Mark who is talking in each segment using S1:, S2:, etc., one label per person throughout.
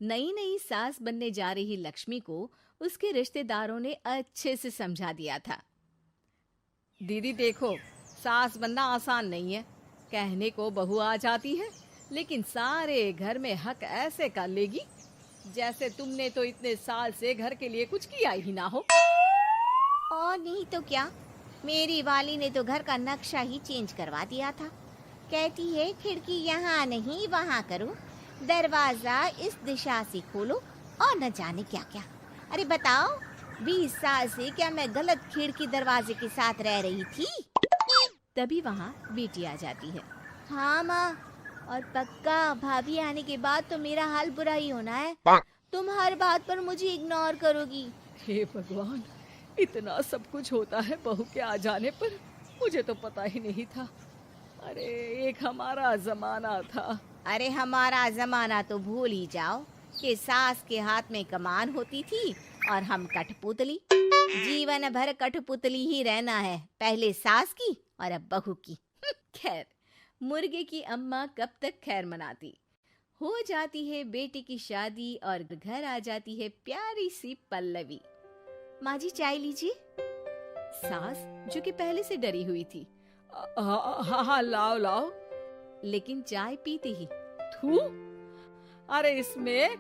S1: नई नई सास बनने जा रही लक्ष्मी को उसके रिश्तेदारों ने अच्छे से समझा दिया था। दीदी देखो, सास बनना आसान नहीं है। कहने को बहू आ जाती है, लेकिन सारे घर में हक ऐसे कर लेगी जैसे तुमने तो इतने साल से घर के लिए कुछ किया ही ना हो।
S2: और नहीं तो क्या, मेरी वाली ने तो घर का नक्शा ही चेंज करवा दिया था। कहती है खिड़की यहाँ नहीं वहाँ करो, दरवाजा इस दिशा से खोलो और न जाने क्या क्या। अरे बताओ, 20 साल से क्या मैं गलत खिड़की दरवाजे के साथ रह रही थी?
S1: तभी वहाँ बेटी आ जाती है।
S2: हाँ माँ, और पक्का भाभी आने के बाद तो मेरा हाल बुरा ही होना है। तुम हर बात पर मुझे इग्नोर करोगी।
S1: हे भगवान, इतना सब कुछ होता है बहू के आ जाने पर, मुझे तो पता ही नहीं था। अरे एक हमारा जमाना था।
S2: अरे हमारा जमाना तो भूल ही जाओ कि सास के हाथ में कमान होती थी और हम कठपुतली। जीवन भर कठपुतली ही रहना है, पहले सास की और अब बहू की।
S1: खैर, मुर्गे की अम्मा कब तक खैर मनाती। हो जाती है बेटी की शादी और घर आ जाती है प्यारी सी पल्लवी।
S2: माँ जी चाय लीजिए।
S1: सास जो कि पहले से डरी हुई थी, हाँ हाँ लाओ लाओ, लेकिन चाय पीती ही थू, अरे इसमें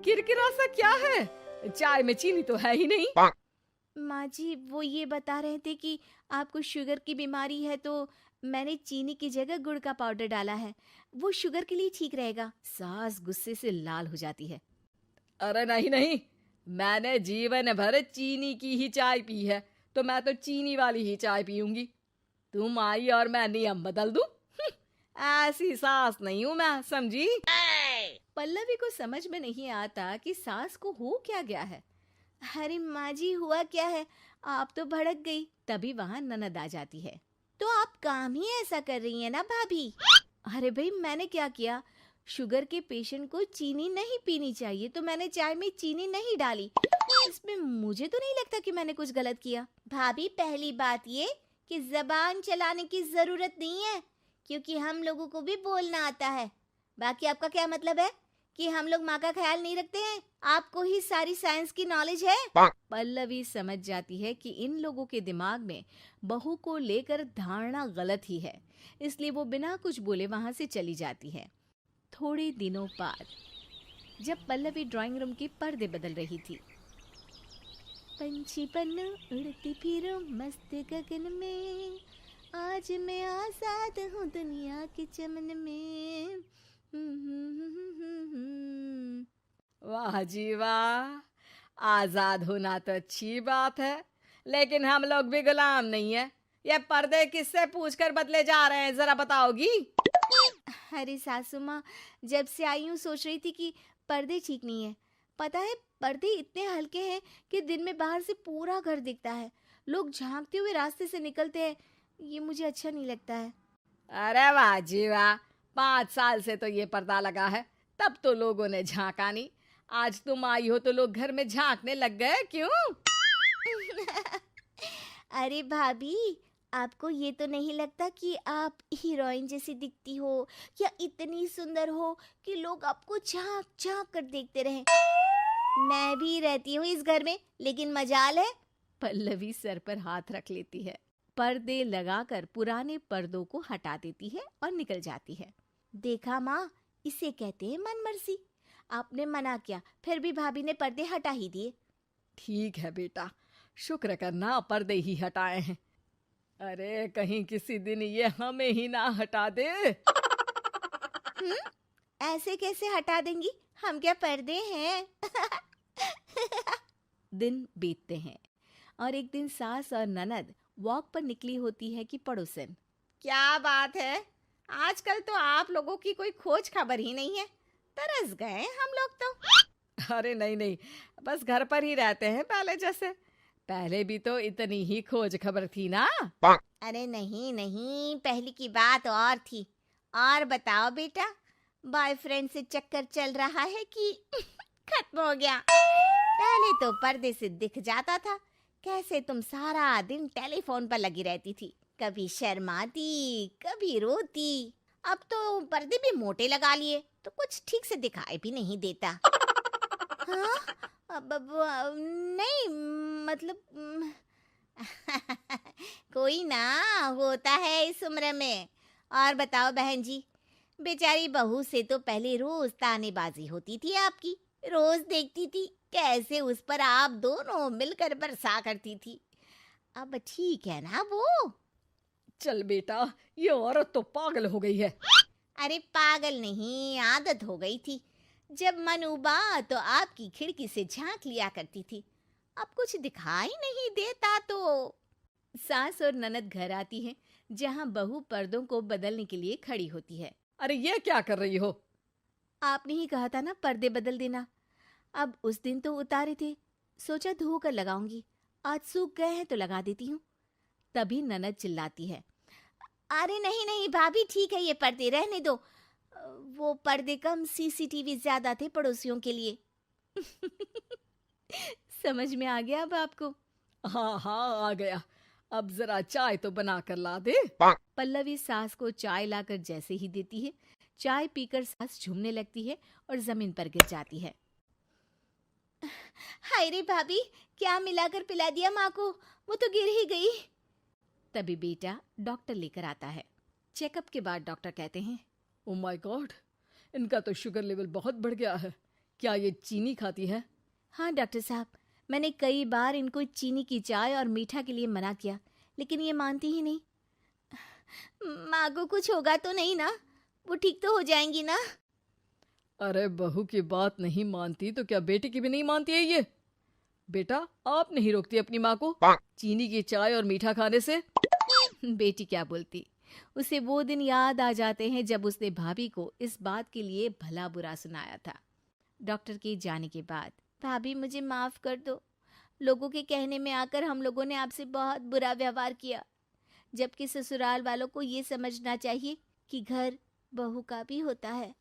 S1: किरकिरा सा क्या है? चाय में चीनी तो है ही नहीं।
S2: माँ जी वो ये बता रहे थे कि आपको शुगर की बीमारी है, तो मैंने चीनी की जगह गुड़ का पाउडर डाला है, वो शुगर के लिए ठीक रहेगा।
S1: सास गुस्से से लाल हो जाती है। अरे नहीं नहीं, मैंने जीवन भर चीनी की ही चाय पी है, तो मैं तो चीनी वाली ही चाय पीऊंगी। तुम आई और मैं नियम बदल दूं? ऐसी सास नहीं हूं मैं, समझी? पल्लवी को समझ में नहीं आता कि सास को हो क्या गया है।
S2: अरे माँ जी हुआ क्या है, आप तो भड़क गई।
S1: तभी वहाँ ननद आ जाती है।
S2: तो आप काम ही ऐसा कर रही है ना भाभी?
S1: अरे भाई मैंने क्या किया? शुगर के पेशेंट को चीनी नहीं पीनी चाहिए, तो मैंने चाय में चीनी नहीं डाली। इसमें मुझे तो नहीं लगता कि मैंने कुछ गलत किया।
S2: भाभी पहली बात ये कि जबान चलाने की जरूरत नहीं है, क्योंकि हम लोगों को भी बोलना आता है। बाकी आपका क्या मतलब है कि हम लोग माँ का ख्याल नहीं रखते हैं? आपको ही सारी साइंस की नॉलेज है।
S1: पल्लवी समझ जाती है कि इन लोगों के दिमाग में बहू को लेकर धारणा गलत ही है, इसलिए वो बिना कुछ बोले वहां से चली जाती है। थोड़े दिनों बाद जब पल्लवी ड्राइंग रूम के पर्दे बदल रही थी,
S2: पंछी पन्नू उड़ती फिरूं मस्त गगन में, आज मैं आजाद हूँ दुनिया के चमन में।
S1: वाह जी वाह, आजाद होना तो अच्छी बात है, लेकिन हम लोग भी गुलाम नहीं है। ये पर्दे किससे पूछकर बदले जा रहे हैं, जरा बताओगी?
S2: अरे सासू माँ, जब से आई हूँ सोच रही थी कि पर्दे ठीक नहीं है। पता है पर्दे इतने हल्के हैं कि दिन में बाहर से पूरा घर दिखता है, लोग झांकते हुए रास्ते से निकलते हैं, ये मुझे अच्छा नहीं लगता है।
S1: अरे वाह जी वाह, 5 साल से तो ये पर्दा लगा है, तब तो लोगों ने झांका नहीं। आज तुम आई हो तो लोग घर में झांकने लग गए, क्यों?
S2: अरे भाभी, आपको ये तो नहीं लगता कि आप हीरोइन जैसी दिखती हो या इतनी सुंदर हो कि लोग आपको झांक झांक कर देखते रहें? मैं भी रहती हूँ इस घर में, लेकिन मजाल है।
S1: पल्लवी सर पर हाथ रख लेती है, पर्दे लगाकर पुराने पर्दों को हटा देती है और निकल जाती है।
S2: देखा माँ, इसे कहते हैं मनमर्जी। आपने मना किया, फिर भी भाभी ने पर्दे हटा ही दिए।
S1: ठीक है बेटा, शुक्र करना पर्दे ही हटाए हैं। अरे कहीं किसी दिन ये हमें ही ना हटा दे।
S2: ऐसे कैसे हटा देंगी, हम क्या पर्दे हैं?
S1: दिन बीतते हैं और एक दिन सास और ननद वॉक पर निकली होती है कि पड़ोसन,
S2: क्या बात है, आजकल तो आप लोगों की कोई खोज खबर ही नहीं है। तरस गए हम लोग तो।
S1: अरे नहीं नहीं, बस घर पर ही रहते हैं पहले जैसे। पहले भी तो इतनी ही खोज खबर थी ना।
S2: अरे नहीं नहीं, पहले की बात और थी। और बताओ बेटा, बॉयफ्रेंड से चक्कर चल रहा है कि खत्म हो गया? पहले तो पर्दे से दिख जाता था कैसे तुम सारा दिन टेलीफोन पर लगी रहती थी, कभी शर्माती कभी रोती। अब तो पर्दे भी मोटे लगा लिए तो कुछ ठीक से दिखाई भी नहीं देता। हाँ? नहीं, मतलब कोई ना, होता है इस उम्र में। और बताओ बहन जी, बेचारी बहू से तो पहले रोज तानेबाजी होती थी आपकी, रोज देखती थी कैसे उस पर आप दोनों मिलकर बरसा करती थी। अब ठीक है ना वो?
S1: चल बेटा, ये औरत तो पागल हो गई है।
S2: अरे पागल नहीं, आदत हो गई थी। जब मन उबा तो आपकी खिड़की से झांक लिया करती थी, अब कुछ दिखाई नहीं देता तो। सास और ननद घर आती हैं, जहां बहू पर्दों को बदलने के लिए खड़ी होती है।
S1: अरे ये क्या कर रही हो?
S2: आपने ही कहा था ना पर्दे बदल देना। अब उस दिन तो उतारे थे, सोचा धोकर लगाऊंगी, आज सूख गए हैं तो लगा देती हूँ। तभी ननद चिल्लाती है, अरे नहीं नहीं भाभी, ठीक है ये पर्दे रहने दो। वो पर्दे कम, सीसीटीवी ज्यादा थे पड़ोसियों के लिए। समझ में आ गया अब आपको?
S1: हाँ हाँ, आ गया। अब जरा चाय तो बना कर ला दे।
S2: पल्लवी सास को चाय लाकर जैसे ही देती है, चाय पीकर सास झूमने लगती है और जमीन पर गिर जाती है। हाय रे भाभी, क्या मिलाकर पिला दिया माँ को, वो तो गिर ही गई। तभी बेटा डॉक्टर लेकर आता है। चेकअप के बाद डॉक्टर कहते हैं,
S1: ओ माय गॉड, इनका तो शुगर लेवल बहुत बढ़ गया है। क्या ये चीनी खाती है?
S2: हाँ डॉक्टर साहब, मैंने कई बार इनको चीनी की चाय और मीठा के लिए मना किया, लेकिन ये मानती ही नहीं। माँ को कुछ होगा तो नहीं ना? वो ठीक तो हो जाएंगी ना?
S1: अरे बहू की बात नहीं मानती तो क्या बेटी की भी नहीं मानती है ये? बेटा, आप नहीं रोकती अपनी माँ को चीनी की चाय और मीठा खाने से?
S2: बेटी क्या बोलती, उसे वो दिन याद आ जाते हैं जब उसने भाभी को इस बात के लिए भला बुरा सुनाया था। डॉक्टर के जाने के बाद, भाभी मुझे माफ कर दो, लोगों के कहने में आकर हम लोगों ने आपसे बहुत बुरा व्यवहार किया, जबकि ससुराल वालों को ये समझना चाहिए कि घर बहू का भी होता है।